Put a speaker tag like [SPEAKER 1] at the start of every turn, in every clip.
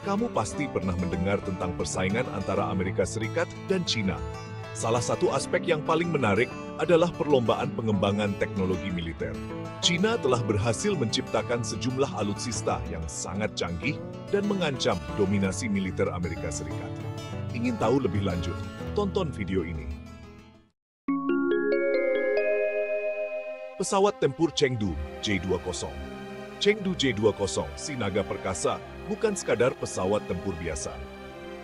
[SPEAKER 1] Kamu pasti pernah mendengar tentang persaingan antara Amerika Serikat dan China. Salah satu aspek yang paling menarik adalah perlombaan pengembangan teknologi militer. China telah berhasil menciptakan sejumlah alutsista yang sangat canggih dan mengancam dominasi militer Amerika Serikat. Ingin tahu lebih lanjut? Tonton video ini. Pesawat tempur Chengdu J-20. Chengdu J-20 Sinaga Perkasa bukan sekadar pesawat tempur biasa.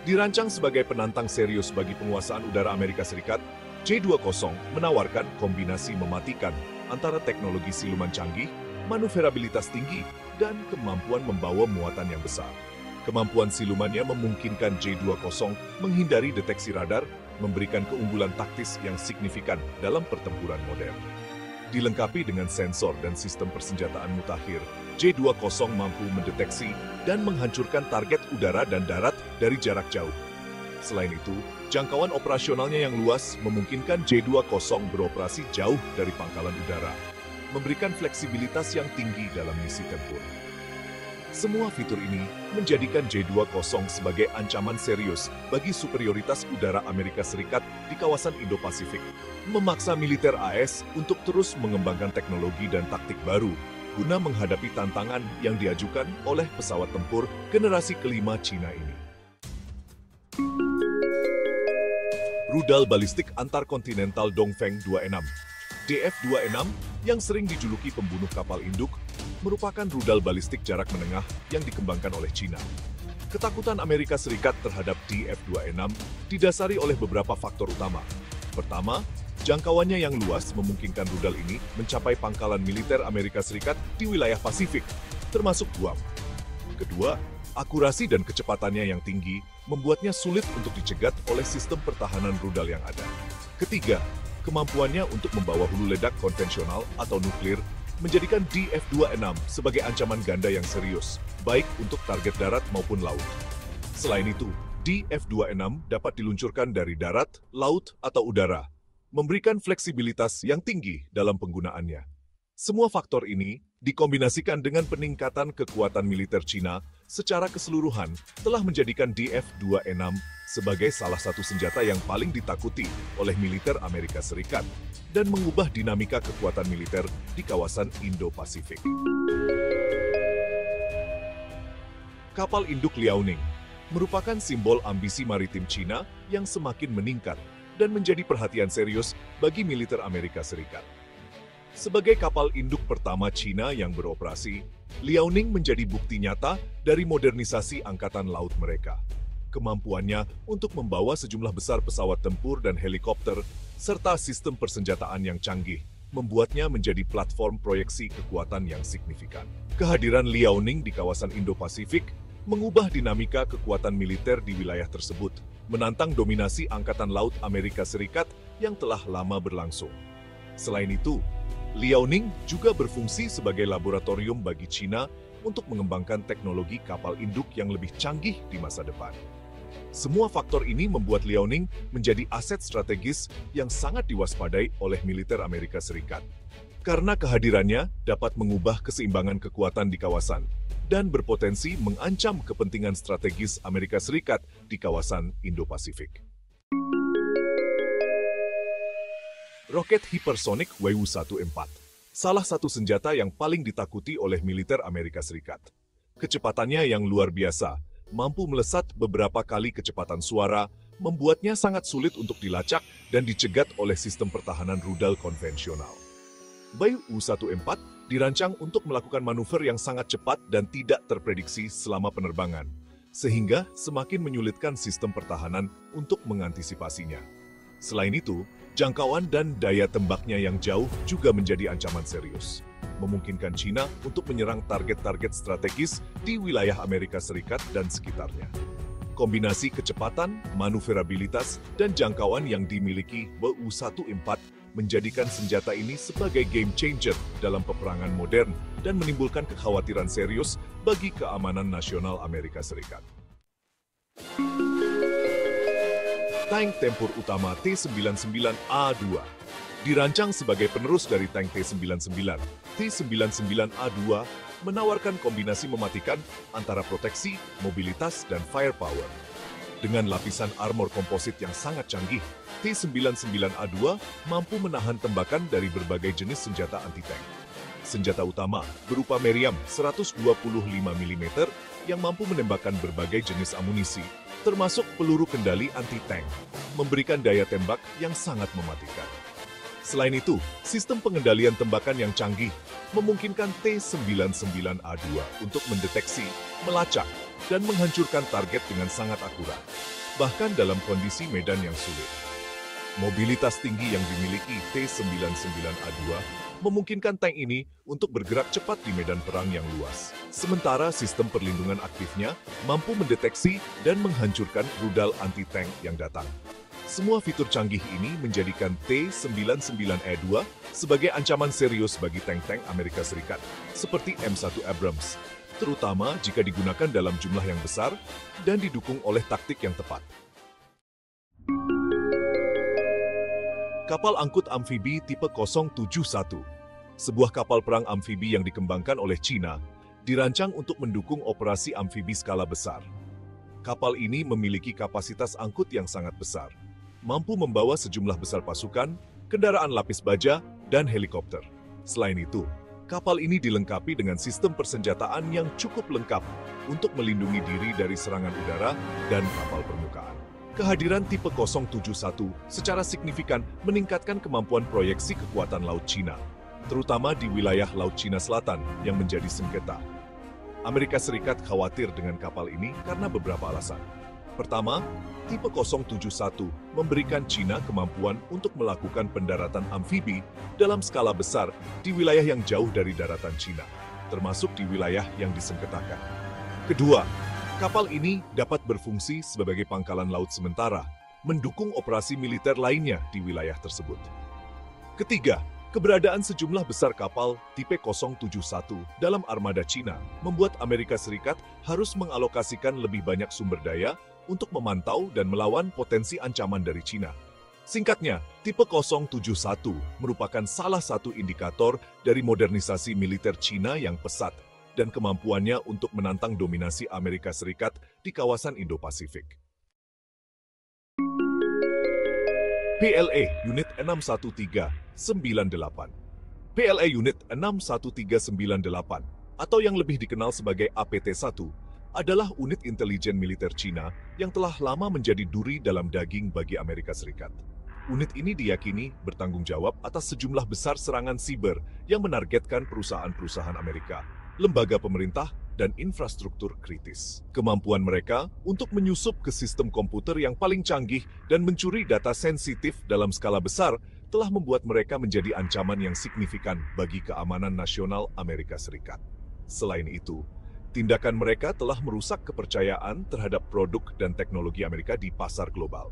[SPEAKER 1] Dirancang sebagai penantang serius bagi penguasaan udara Amerika Serikat, J-20 menawarkan kombinasi mematikan antara teknologi siluman canggih, manuverabilitas tinggi, dan kemampuan membawa muatan yang besar. Kemampuan silumannya memungkinkan J-20 menghindari deteksi radar, memberikan keunggulan taktis yang signifikan dalam pertempuran modern. Dilengkapi dengan sensor dan sistem persenjataan mutakhir, J-20 mampu mendeteksi dan menghancurkan target udara dan darat dari jarak jauh. Selain itu, jangkauan operasionalnya yang luas memungkinkan J-20 beroperasi jauh dari pangkalan udara, memberikan fleksibilitas yang tinggi dalam misi tempur. Semua fitur ini menjadikan J-20 sebagai ancaman serius bagi superioritas udara Amerika Serikat di kawasan Indo-Pasifik, memaksa militer AS untuk terus mengembangkan teknologi dan taktik baru guna menghadapi tantangan yang diajukan oleh pesawat tempur generasi kelima Cina ini. Rudal balistik antarkontinental Dongfeng 26 DF-26 yang sering dijuluki pembunuh kapal induk merupakan rudal balistik jarak menengah yang dikembangkan oleh China. Ketakutan Amerika Serikat terhadap DF-26 didasari oleh beberapa faktor utama. Pertama, jangkauannya yang luas memungkinkan rudal ini mencapai pangkalan militer Amerika Serikat di wilayah Pasifik, termasuk Guam. Kedua, akurasi dan kecepatannya yang tinggi membuatnya sulit untuk dicegat oleh sistem pertahanan rudal yang ada. Ketiga, kemampuannya untuk membawa hulu ledak konvensional atau nuklir menjadikan DF-26 sebagai ancaman ganda yang serius, baik untuk target darat maupun laut. Selain itu, DF-26 dapat diluncurkan dari darat, laut, atau udara, memberikan fleksibilitas yang tinggi dalam penggunaannya. Semua faktor ini dikombinasikan dengan peningkatan kekuatan militer Cina secara keseluruhan telah menjadikan DF-26 sebagai salah satu senjata yang paling ditakuti oleh militer Amerika Serikat dan mengubah dinamika kekuatan militer di kawasan Indo-Pasifik. Kapal induk Liaoning merupakan simbol ambisi maritim Cina yang semakin meningkat dan menjadi perhatian serius bagi militer Amerika Serikat. Sebagai kapal induk pertama Cina yang beroperasi, Liaoning menjadi bukti nyata dari modernisasi angkatan laut mereka. Kemampuannya untuk membawa sejumlah besar pesawat tempur dan helikopter, serta sistem persenjataan yang canggih, membuatnya menjadi platform proyeksi kekuatan yang signifikan. Kehadiran Liaoning di kawasan Indo-Pasifik mengubah dinamika kekuatan militer di wilayah tersebut, menantang dominasi Angkatan Laut Amerika Serikat yang telah lama berlangsung. Selain itu, Liaoning juga berfungsi sebagai laboratorium bagi China untuk mengembangkan teknologi kapal induk yang lebih canggih di masa depan. Semua faktor ini membuat Liaoning menjadi aset strategis yang sangat diwaspadai oleh militer Amerika Serikat. Karena kehadirannya dapat mengubah keseimbangan kekuatan di kawasan dan berpotensi mengancam kepentingan strategis Amerika Serikat di kawasan Indo-Pasifik. Roket hipersonik WU-1M4, salah satu senjata yang paling ditakuti oleh militer Amerika Serikat. Kecepatannya yang luar biasa, mampu melesat beberapa kali kecepatan suara, membuatnya sangat sulit untuk dilacak dan dicegat oleh sistem pertahanan rudal konvensional. WU-1M4 dirancang untuk melakukan manuver yang sangat cepat dan tidak terprediksi selama penerbangan, sehingga semakin menyulitkan sistem pertahanan untuk mengantisipasinya. Selain itu, jangkauan dan daya tembaknya yang jauh juga menjadi ancaman serius, memungkinkan China untuk menyerang target-target strategis di wilayah Amerika Serikat dan sekitarnya. Kombinasi kecepatan, manuverabilitas, dan jangkauan yang dimiliki WU-1M4 menjadikan senjata ini sebagai game changer dalam peperangan modern dan menimbulkan kekhawatiran serius bagi keamanan nasional Amerika Serikat. Tank tempur utama T-99A2. Dirancang sebagai penerus dari tank T-99, T-99A2 menawarkan kombinasi mematikan antara proteksi, mobilitas, dan firepower. Dengan lapisan armor komposit yang sangat canggih, T-99A2 mampu menahan tembakan dari berbagai jenis senjata anti-tank. Senjata utama berupa meriam 125 mm yang mampu menembakkan berbagai jenis amunisi, termasuk peluru kendali anti-tank, memberikan daya tembak yang sangat mematikan. Selain itu, sistem pengendalian tembakan yang canggih memungkinkan T-99A2 untuk mendeteksi, melacak, dan menghancurkan target dengan sangat akurat, bahkan dalam kondisi medan yang sulit. Mobilitas tinggi yang dimiliki T-99A2 memungkinkan tank ini untuk bergerak cepat di medan perang yang luas. Sementara sistem perlindungan aktifnya mampu mendeteksi dan menghancurkan rudal anti-tank yang datang. Semua fitur canggih ini menjadikan T-99A2 sebagai ancaman serius bagi tank-tank Amerika Serikat, seperti M1 Abrams, terutama jika digunakan dalam jumlah yang besar dan didukung oleh taktik yang tepat. Kapal angkut amfibi tipe 071, sebuah kapal perang amfibi yang dikembangkan oleh China, dirancang untuk mendukung operasi amfibi skala besar. Kapal ini memiliki kapasitas angkut yang sangat besar, mampu membawa sejumlah besar pasukan, kendaraan lapis baja, dan helikopter. Selain itu, kapal ini dilengkapi dengan sistem persenjataan yang cukup lengkap untuk melindungi diri dari serangan udara dan kapal permukaan. Kehadiran tipe 071 secara signifikan meningkatkan kemampuan proyeksi kekuatan Laut Cina, terutama di wilayah Laut Cina Selatan yang menjadi sengketa. Amerika Serikat khawatir dengan kapal ini karena beberapa alasan. Pertama, tipe 071 memberikan Cina kemampuan untuk melakukan pendaratan amfibi dalam skala besar di wilayah yang jauh dari daratan Cina, termasuk di wilayah yang disengketakan. Kedua, kapal ini dapat berfungsi sebagai pangkalan laut sementara, mendukung operasi militer lainnya di wilayah tersebut. Ketiga, keberadaan sejumlah besar kapal tipe 071 dalam armada Cina membuat Amerika Serikat harus mengalokasikan lebih banyak sumber daya untuk memantau dan melawan potensi ancaman dari Cina. Singkatnya, tipe 071 merupakan salah satu indikator dari modernisasi militer Cina yang pesat dan kemampuannya untuk menantang dominasi Amerika Serikat di kawasan Indo-Pasifik. PLA Unit 61398. PLA Unit 61398 atau yang lebih dikenal sebagai APT-1 adalah unit intelijen militer Cina yang telah lama menjadi duri dalam daging bagi Amerika Serikat. Unit ini diyakini bertanggung jawab atas sejumlah besar serangan siber yang menargetkan perusahaan-perusahaan Amerika, lembaga pemerintah, dan infrastruktur kritis. Kemampuan mereka untuk menyusup ke sistem komputer yang paling canggih dan mencuri data sensitif dalam skala besar telah membuat mereka menjadi ancaman yang signifikan bagi keamanan nasional Amerika Serikat. Selain itu, tindakan mereka telah merusak kepercayaan terhadap produk dan teknologi Amerika di pasar global.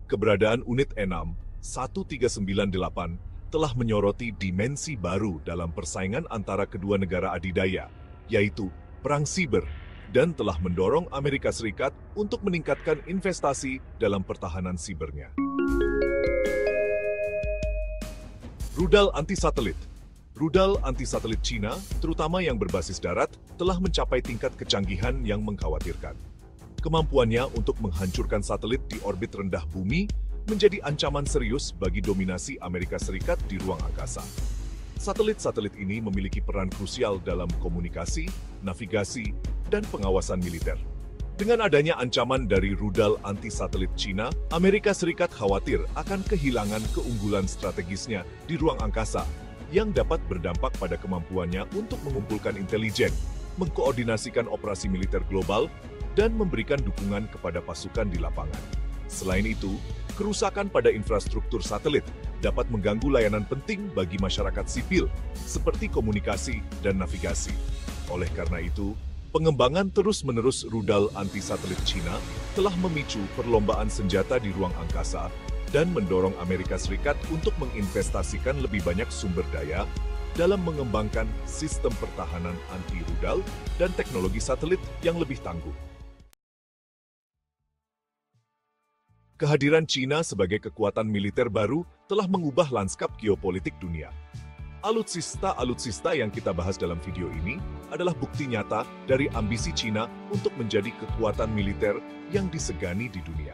[SPEAKER 1] Keberadaan unit E6 1398 telah menyoroti dimensi baru dalam persaingan antara kedua negara adidaya, yaitu perang siber, dan telah mendorong Amerika Serikat untuk meningkatkan investasi dalam pertahanan sibernya. Rudal anti-satelit. Rudal anti-satelit Cina, terutama yang berbasis darat, telah mencapai tingkat kecanggihan yang mengkhawatirkan. Kemampuannya untuk menghancurkan satelit di orbit rendah bumi menjadi ancaman serius bagi dominasi Amerika Serikat di ruang angkasa. Satelit-satelit ini memiliki peran krusial dalam komunikasi, navigasi, dan pengawasan militer. Dengan adanya ancaman dari rudal anti-satelit Cina, Amerika Serikat khawatir akan kehilangan keunggulan strategisnya di ruang angkasa yang dapat berdampak pada kemampuannya untuk mengumpulkan intelijen, mengkoordinasikan operasi militer global, dan memberikan dukungan kepada pasukan di lapangan. Selain itu, kerusakan pada infrastruktur satelit dapat mengganggu layanan penting bagi masyarakat sipil, seperti komunikasi dan navigasi. Oleh karena itu, pengembangan terus-menerus rudal anti-satelit Cina telah memicu perlombaan senjata di ruang angkasa dan mendorong Amerika Serikat untuk menginvestasikan lebih banyak sumber daya dalam mengembangkan sistem pertahanan anti-rudal dan teknologi satelit yang lebih tangguh. Kehadiran China sebagai kekuatan militer baru telah mengubah lanskap geopolitik dunia. Alutsista yang kita bahas dalam video ini adalah bukti nyata dari ambisi China untuk menjadi kekuatan militer yang disegani di dunia.